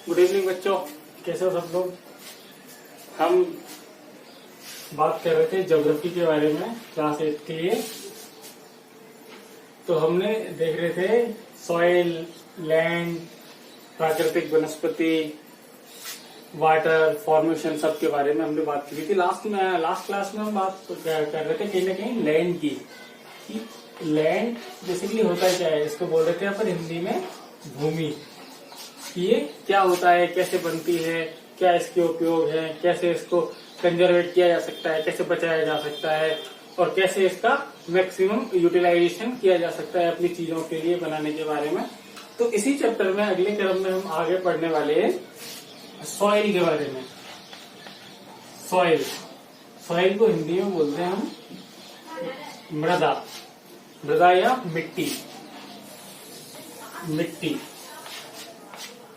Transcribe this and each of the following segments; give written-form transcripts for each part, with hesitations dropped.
Good evening बच्चों, कैसे हो सब लोग। हम बात कर रहे थे ज्योग्राफी के बारे में क्लास 8 के लिए। तो हमने देख रहे थे सॉइल, लैंड, प्राकृतिक वनस्पति, वाटर फॉर्मेशन, सब के बारे में हमने बात की थी। लास्ट क्लास में हम बात कर रहे थे कहीं ना कहीं लैंड की। लैंड बेसिकली होता क्या है, इसको बोल रहे थे अपन हिंदी में भूमि। ये क्या होता है, कैसे बनती है, क्या इसके उपयोग है, कैसे इसको कंजर्वेट किया जा सकता है, कैसे बचाया जा सकता है और कैसे इसका मैक्सिमम यूटिलाइजेशन किया जा सकता है अपनी चीजों के लिए बनाने के बारे में। तो इसी चैप्टर में अगले क्रम में हम आगे पढ़ने वाले हैं सॉइल के बारे में। सॉइल को हिंदी में बोलते हैं हम मृदा या मिट्टी।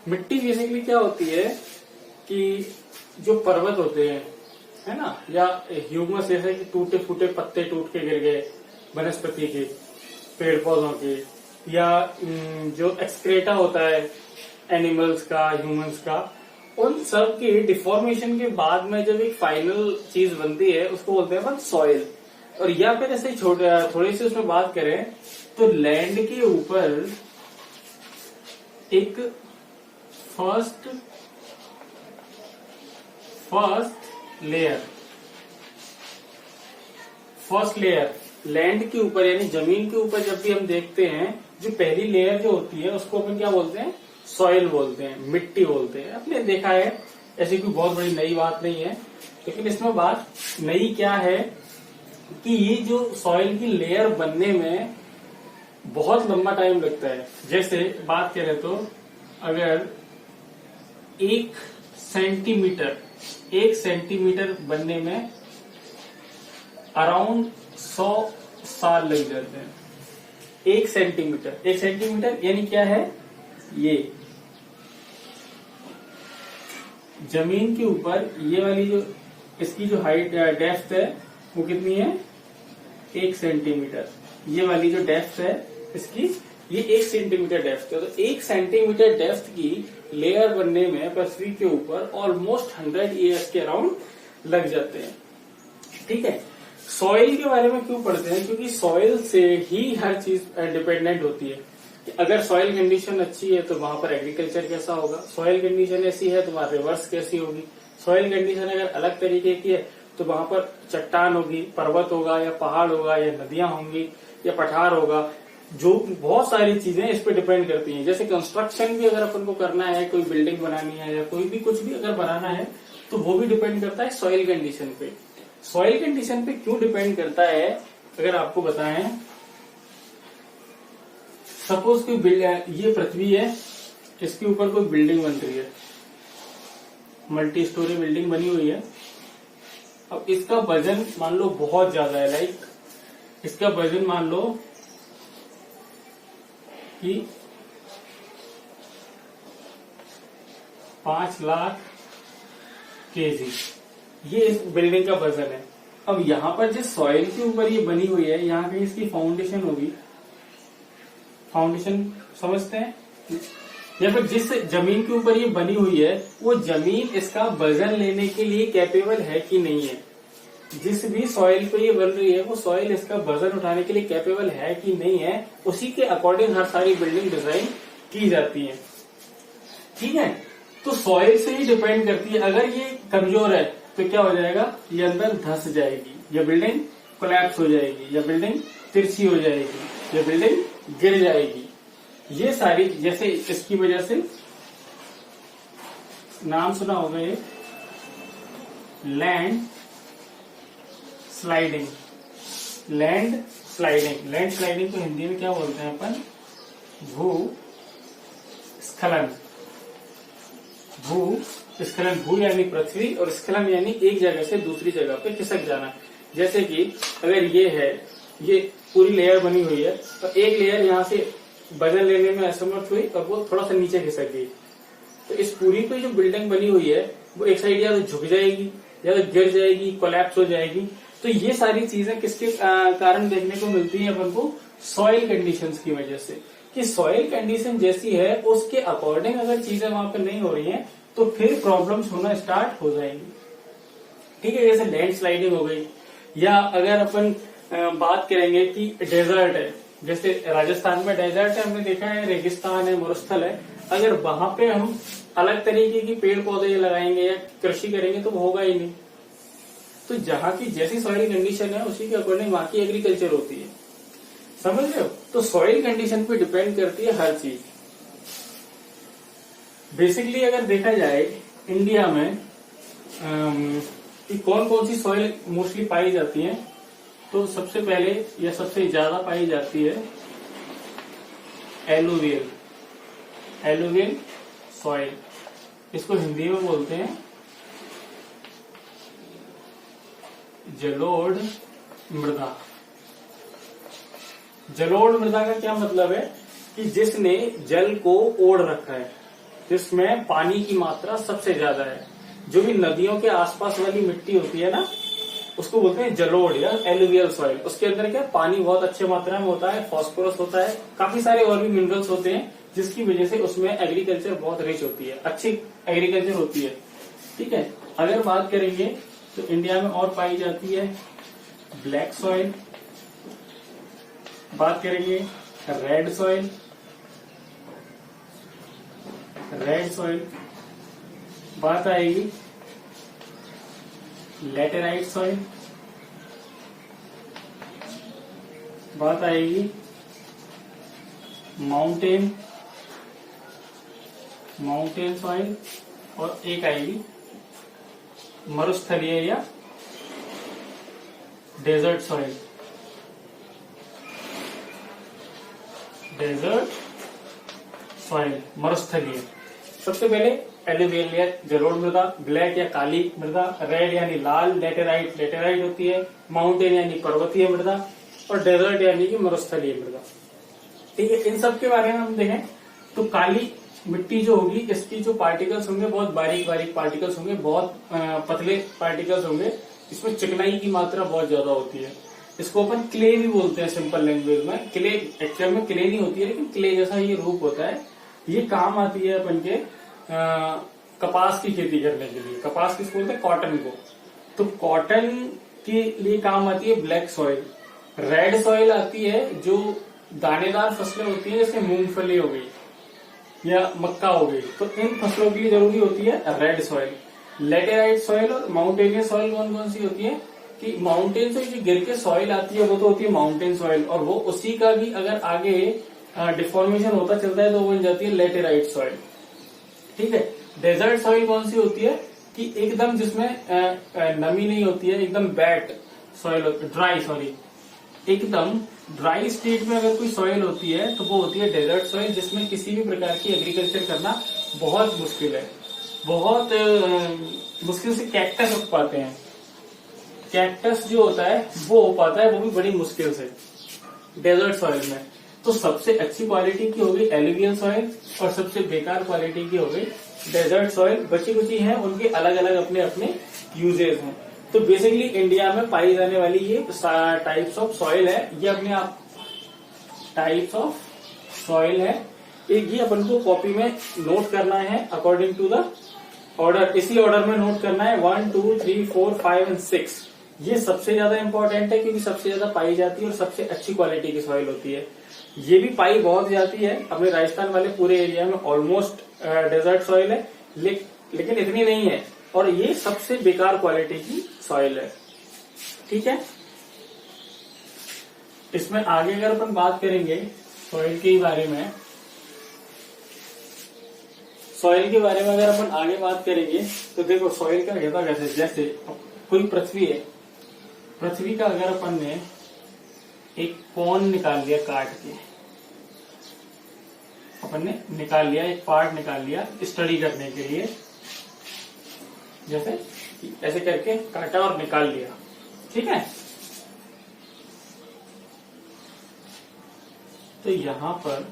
मिट्टी बेसिकली क्या होती है कि जो पर्वत होते हैं, है ना, या ह्यूमस जैसे कि टूटे फूटे पत्ते टूट के गिर गए वनस्पति के, पेड़ पौधों के, या जो एक्सक्रेटा होता है एनिमल्स का, ह्यूमंस का, उन सब की डिफॉर्मेशन के बाद में जब एक फाइनल चीज बनती है उसको बोलते हैं अपन सॉइल। और या फिर ऐसे थोड़ी सी उसमें बात करें तो लैंड के ऊपर एक फर्स्ट लेयर लैंड के ऊपर यानी जमीन के ऊपर जब भी हम देखते हैं, जो पहली लेयर जो होती है उसको अपन क्या बोलते हैं, सॉइल बोलते हैं, मिट्टी बोलते हैं। आपने देखा है, ऐसी कोई बहुत बड़ी नई बात नहीं है, लेकिन इसमें बात नई क्या है कि ये जो सॉइल की लेयर बनने में बहुत लंबा टाइम लगता है। जैसे बात करें तो अगर 1 सेंटीमीटर बनने में अराउंड 100 साल लग जाते हैं। 1 सेंटीमीटर यानी क्या है, ये जमीन के ऊपर ये वाली जो इसकी जो हाइट डेप्थ है वो कितनी है, 1 सेंटीमीटर। ये वाली जो डेप्थ है इसकी, ये 1 सेंटीमीटर डेप्थ है। तो 1 सेंटीमीटर डेप्थ की लेयर बनने में पृथ्वी के ऊपर ऑलमोस्ट 100 ईयर्स के अराउंड लग जाते हैं। ठीक है, सॉइल के बारे में क्यों पढ़ते हैं, क्योंकि सॉइल से ही हर चीज डिपेंडेंट होती है। अगर सॉइल कंडीशन अच्छी है तो वहां पर एग्रीकल्चर कैसा होगा, सॉइल कंडीशन ऐसी है तो वहां रिवर्स कैसी होगी, सॉइल कंडीशन अगर अलग तरीके की है तो वहां पर चट्टान होगी, पर्वत होगा, या पहाड़ होगा, या नदियां होंगी, या पठार होगा। जो बहुत सारी चीजें इस पे डिपेंड करती हैं। जैसे कंस्ट्रक्शन भी अगर अपन को करना है, कोई बिल्डिंग बनानी है या कोई भी कुछ भी अगर बनाना है तो वो भी डिपेंड करता है सॉइल कंडीशन पे। सॉइल कंडीशन पे क्यों डिपेंड करता है, अगर आपको बताएं, सपोज कोई ये पृथ्वी है, इसके ऊपर कोई बिल्डिंग बन रही है, मल्टी स्टोरी बिल्डिंग बनी हुई है। अब इसका वजन मान लो बहुत ज्यादा है, लाइक इसका वजन मान लो कि 5 लाख केजी, ये इस बिल्डिंग का वजन है। अब यहाँ पर जिस सॉइल के ऊपर ये बनी हुई है, यहाँ कहीं इसकी फाउंडेशन होगी, फाउंडेशन समझते हैं, या फिर जिस जमीन के ऊपर ये बनी हुई है वो जमीन इसका वजन लेने के लिए कैपेबल है कि नहीं है। जिस भी सॉइल पे ये बन रही है वो सॉइल इसका वजन उठाने के लिए कैपेबल है कि नहीं है, उसी के अकॉर्डिंग हर सारी बिल्डिंग डिजाइन की जाती है। ठीक है, तो सॉइल से ही डिपेंड करती है। अगर ये कमजोर है तो क्या हो जाएगा, ये अंदर धंस जाएगी, या बिल्डिंग कोलैप्स हो जाएगी, या बिल्डिंग तिरछी हो जाएगी, या बिल्डिंग गिर जाएगी। ये सारी, जैसे इसकी वजह से नाम सुना होगा ये लैंड स्लाइडिंग को हिंदी में क्या बोलते हैं अपन, भूस्खलन। भू यानी पृथ्वी और स्खलन यानी एक जगह से दूसरी जगह पे खिसक जाना। जैसे कि अगर ये है, ये पूरी लेयर बनी हुई है, तो एक लेयर यहाँ से वजन लेने में असमर्थ हुई और वो थोड़ा सा नीचे खिसक गई, तो इस पूरी पे जो बिल्डिंग बनी हुई है वो एक साइड या तो झुक जाएगी, या तो गिर जाएगी, कोलैप्स हो जाएगी। तो ये सारी चीजें किसके कारण देखने को मिलती है अपन को, सॉइल कंडीशंस की वजह से। कि सॉइल कंडीशन जैसी है उसके अकॉर्डिंग अगर चीजें वहां पे नहीं हो रही हैं तो फिर प्रॉब्लम्स होना स्टार्ट हो जाएंगी। ठीक है, जैसे लैंड स्लाइडिंग हो गई, या अगर अपन बात करेंगे कि डेजर्ट है, जैसे राजस्थान में डेजर्ट है, हमने देखा है, रेगिस्तान है, मरुस्थल है, अगर वहां पे हम अलग तरीके की पेड़ पौधे लगाएंगे या कृषि करेंगे तो वो होगा ही नहीं। तो जहाँ की जैसी सॉइल कंडीशन है उसी के अकॉर्डिंग वहां की एग्रीकल्चर होती है, समझ रहे हो। तो सॉइल कंडीशन पे डिपेंड करती है हर चीज। बेसिकली अगर देखा जाए इंडिया में कि कौन कौन सी सॉइल मोस्टली पाई जाती है, तो सबसे पहले या सबसे ज्यादा पाई जाती है एलुवियल, एलुवियल सॉइल, इसको हिंदी में बोलते हैं जलोढ़ मृदा। जलोढ़ मृदा का क्या मतलब है कि जिसने जल को ओढ़ रखा है, जिसमें पानी की मात्रा सबसे ज्यादा है। जो भी नदियों के आसपास वाली मिट्टी होती है ना, उसको बोलते हैं जलोढ़ या एलुवियल सॉइल। उसके अंदर क्या पानी बहुत अच्छे मात्रा में होता है, फास्फोरस होता है, काफी सारे और भी मिनरल्स होते हैं, जिसकी वजह से उसमें एग्रीकल्चर बहुत रिच होती है, अच्छी एग्रीकल्चर होती है। ठीक है, अगर बात करेंगे तो इंडिया में और पाई जाती है ब्लैक सॉइल, बात करेंगे रेड सॉइल, रेड सॉइल, बात आएगी लैटेराइट सॉइल, बात आएगी माउंटेन, माउंटेन सॉइल, और एक आएगी मरुस्थलीय या डेजर्ट सॉइल, डेजर्ट सॉइल, मरुस्थलीय। सबसे पहले एलुवियल या जलोढ़ मृदा, ब्लैक या काली मृदा, रेड यानी लाल, लेटेराइट, लेटेराइट होती है, माउंटेन यानी पर्वतीय मृदा, और डेजर्ट यानी कि मरुस्थलीय मृदा। ठीक है, इन सब के बारे में हम देखें तो काली मिट्टी जो होगी, इसकी जो पार्टिकल्स होंगे बहुत बारीक बारीक पार्टिकल्स होंगे, बहुत पतले पार्टिकल्स होंगे, इसमें चिकनाई की मात्रा बहुत ज्यादा होती है। इसको अपन क्ले भी बोलते हैं सिंपल लैंग्वेज में। क्ले एक्चुअल में क्ले नहीं होती है, लेकिन क्ले जैसा ये रूप होता है। ये काम आती है अपन के कपास की खेती करने के लिए। कपास किसको बोलते हैं? कॉटन को। तो कॉटन के लिए काम आती है ब्लैक सॉइल। रेड सॉइल आती है जो दानेदार फसलें होती है, जैसे मूंगफली हो गई या मक्का हो गई, तो इन फसलों के लिए जरूरी होती है रेड सॉइल। लेटेराइट सॉइल और माउंटेनियस सॉइल कौन कौन सी होती है कि माउंटेन से जो गिर के सॉइल आती है वो तो होती है माउंटेन सॉइल, और वो उसी का भी अगर आगे डिफॉर्मेशन होता चलता है तो वो बन जाती है लेटेराइट सॉइल। ठीक है, डेजर्ट सॉइल कौन सी होती है कि एकदम जिसमें नमी नहीं होती है, एकदम वेट सॉइल होती है, ड्राई सॉरी, एकदम ड्राई स्टेट में अगर कोई सॉइल होती है तो वो होती है डेजर्ट सॉइल, जिसमें किसी भी प्रकार की एग्रीकल्चर करना बहुत मुश्किल है। बहुत मुश्किल से कैक्टस उग पाते हैं। कैक्टस जो होता है वो हो पाता है, वो भी बड़ी मुश्किल से डेजर्ट सॉइल में। तो सबसे अच्छी क्वालिटी की होगी एलुवियल सॉइल और सबसे बेकार क्वालिटी की होगी डेजर्ट सॉइल। बची कुची है, उनके अलग अलग अपने अपने यूजेस हैं। तो बेसिकली इंडिया में पाई जाने वाली ये टाइप्स ऑफ सॉइल है, ये अपने आप टाइप्स ऑफ सॉइल है। एक ये अपन को कॉपी में नोट करना है अकॉर्डिंग टू द ऑर्डर, इसी ऑर्डर में नोट करना है 1 2 3 4 5 एंड 6। ये सबसे ज्यादा इंपॉर्टेंट है क्योंकि सबसे ज्यादा पाई जाती है और सबसे अच्छी क्वालिटी की सॉइल होती है। ये भी पाई बहुत जाती है अपने राजस्थान वाले पूरे एरिया में, ऑलमोस्ट डेजर्ट सॉइल है, लेकिन इतनी नहीं है, और ये सबसे बेकार क्वालिटी की सॉइल है। ठीक है, इसमें आगे अगर अपन बात करेंगे सॉइल के बारे में, सॉइल के बारे में अगर अपन आगे बात करेंगे तो देखो सॉइल का घेता कैसे, जैसे कोई पृथ्वी है, पृथ्वी का अगर अपन ने एक कोन निकाल लिया काट के, अपन ने निकाल लिया, एक पार्ट निकाल लिया स्टडी करने के लिए, जैसे ऐसे करके काटा और निकाल लिया। ठीक है, तो यहां पर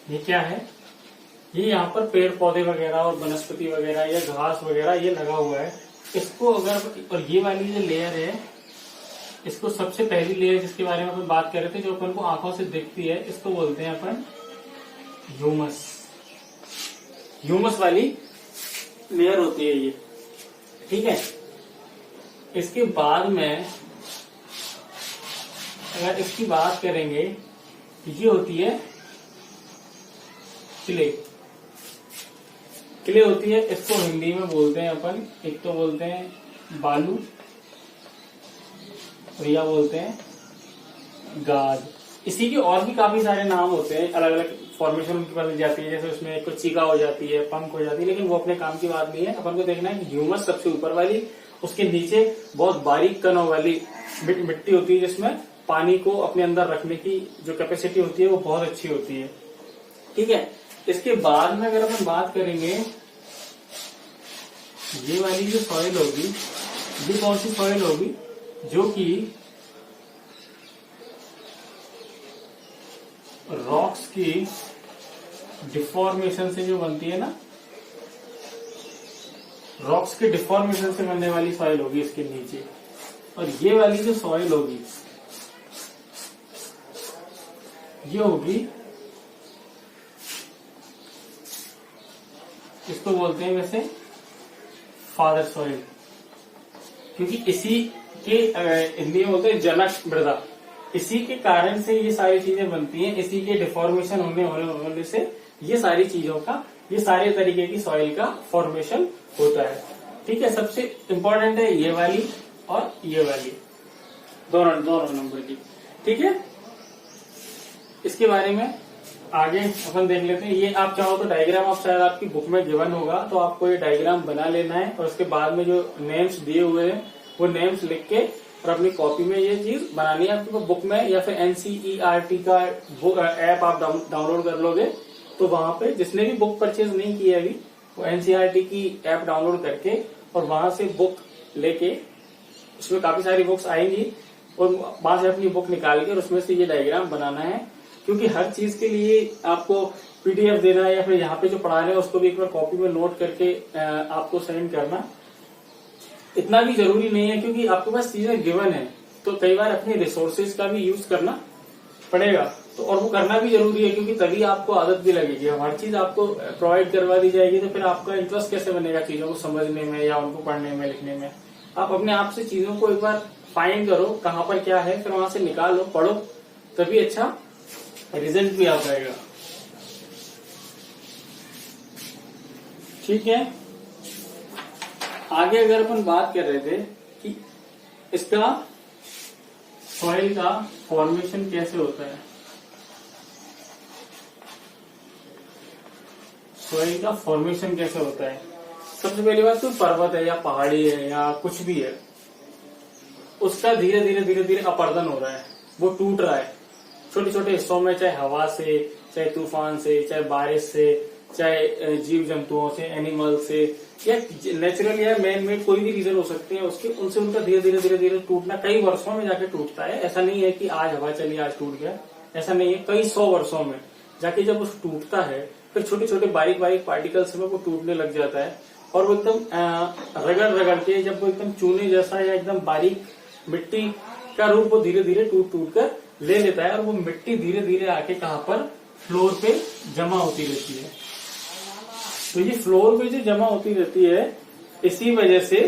ये क्या है, ये यहाँ पर पेड़ पौधे वगैरह और वनस्पति वगैरह या घास वगैरह ये लगा हुआ है। इसको अगर, और ये वाली जो लेयर है, इसको सबसे पहली लेयर जिसके बारे में अपन बात कर रहे थे, जो अपन को आंखों से दिखती है, इसको बोलते हैं अपन ह्यूमस। ह्यूमस वाली लेयर होती है ये, ठीक है। इसके बाद में अगर इसकी बात करेंगे, ये होती है क्ले। क्ले होती है, इसको हिंदी में बोलते हैं अपन, एक तो बोलते हैं बालू और या बोलते हैं गाद। इसी के और भी काफी सारे नाम होते हैं, अलग अलग फॉर्मेशन उनकी बदल जाती है, जैसे उसमें एक चीका हो जाती है, पंख हो जाती है, लेकिन वो अपने काम की बात नहीं है। अपन को देखना है कि ह्यूमस सबसे ऊपर वाली, उसके नीचे बहुत बारीक कणों वाली मिट्टी होती है, जिसमें पानी को अपने अंदर रखने की जो कैपेसिटी होती है वो बहुत अच्छी होती है, ठीक है। इसके बाद में अगर अपन बात करेंगे, ये वाली जो सॉइल होगी, ये कौन सी सॉइल होगी, जो कि रॉक्स की डिफॉर्मेशन से जो बनती है ना, रॉक्स के डिफॉर्मेशन से बनने वाली सॉइल होगी इसके नीचे। और ये वाली जो सॉइल होगी, ये होगी, इसको बोलते हैं वैसे फादर सॉइल, क्योंकि इसी के हिंदी में बोलते हैं जनक मृदा। इसी के कारण से ये सारी चीजें बनती हैं, इसी के डिफॉर्मेशन होने से ये सारी चीजों का, ये सारे तरीके की सॉइल का फॉर्मेशन होता है, ठीक है। सबसे इम्पोर्टेंट है ये वाली और ये वाली, दोनों नंबर की, ठीक है। इसके बारे में आगे अपन देख लेते हैं। ये आप चाहो तो डायग्राम, आप शायद आपकी बुक में गिवन होगा, तो आपको ये डायग्राम बना लेना है, और उसके बाद में जो नेम्स दिए हुए हैं वो नेम्स लिख के और अपनी कॉपी में ये चीज बनानी है। आपको बुक में या फिर NCERT का ऐप आप डाउनलोड कर लोगे, तो वहां पे जिसने भी बुक परचेज नहीं की है अभी, वो NCERT की ऐप डाउनलोड करके और वहां से बुक लेके, उसमें काफी सारी बुक्स आएंगी, और वहां से अपनी बुक निकाल के और उसमें से ये डायग्राम बनाना है। क्योंकि हर चीज के लिए आपको PDF देना है, या फिर यहाँ पे जो पढ़ा रहे हैं उसको भी एक बार कॉपी में नोट करके आपको सेंड करना, इतना भी जरूरी नहीं है, क्योंकि आपके पास चीजें गिवन है, तो कई बार अपने रिसोर्सेज का भी यूज करना पड़ेगा, तो और वो करना भी जरूरी है, क्योंकि तभी आपको आदत भी लगेगी। हर चीज आपको प्रोवाइड करवा दी जाएगी, तो फिर आपका इंटरेस्ट कैसे बनेगा चीजों को समझने में या उनको पढ़ने में, लिखने में। आप अपने आप से चीजों को एक बार फाइंड करो, कहाँ पर क्या है, फिर वहां से निकालो, पढ़ो, तभी अच्छा रिजल्ट भी आ पाएगा, ठीक है। आगे अगर अपन बात कर रहे थे कि इसका सॉइल का फॉर्मेशन कैसे होता है, सॉइल का फॉर्मेशन कैसे होता है। सबसे पहली बात तो पर्वत है या पहाड़ी है या कुछ भी है, उसका धीरे धीरे अपरदन हो रहा है, वो टूट रहा है छोटे छोटे हिस्सों में, चाहे हवा से, चाहे तूफान से, चाहे बारिश से, चाहे जीव जंतुओं से, एनिमल से, या नेचुरल या मैन मेड कोई भी रीजन हो सकते हैं उसके, उनसे उनका धीरे धीरे टूटना कई वर्षों में जाके टूटता है। ऐसा नहीं है कि आज हवा चली आज टूट गया, ऐसा नहीं है, कई 100 वर्षों में जाके जब वो टूटता है, फिर छोटे छोटे बारीक पार्टिकल्स में वो टूटने लग जाता है, और वो एकदम रगड़ के, जब वो एकदम चूने जैसा या एकदम बारीक मिट्टी का रूप वो धीरे धीरे टूट कर ले लेता है, और वो मिट्टी धीरे धीरे आके कहाँ पर, फ्लोर पे जमा होती रहती है। तो ये फ्लोर पे जो जमा होती रहती है, इसी वजह से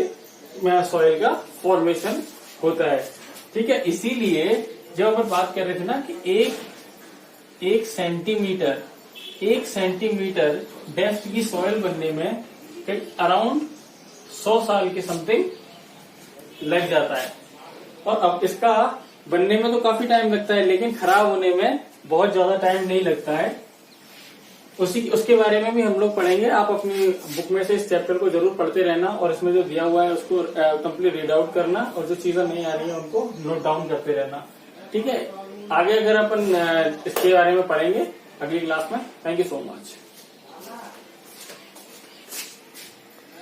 सॉइल का फॉर्मेशन होता है, ठीक है। इसीलिए जब अपन बात कर रहे थे ना कि एक सेंटीमीटर डेप्थ की सॉइल बनने में अराउंड 100 साल के समथिंग लग जाता है, और अब इसका बनने में तो काफी टाइम लगता है, लेकिन खराब होने में बहुत ज्यादा टाइम नहीं लगता है। उसके बारे में भी हम लोग पढ़ेंगे। आप अपनी बुक में से इस चैप्टर को जरूर पढ़ते रहना, और इसमें जो दिया हुआ है उसको कंप्लीट रीड आउट करना, और जो चीजें नहीं आ रही है उनको नोट डाउन करते रहना, ठीक है। आगे अगर अपन इसके बारे में पढ़ेंगे अगली क्लास में। Thank you so much.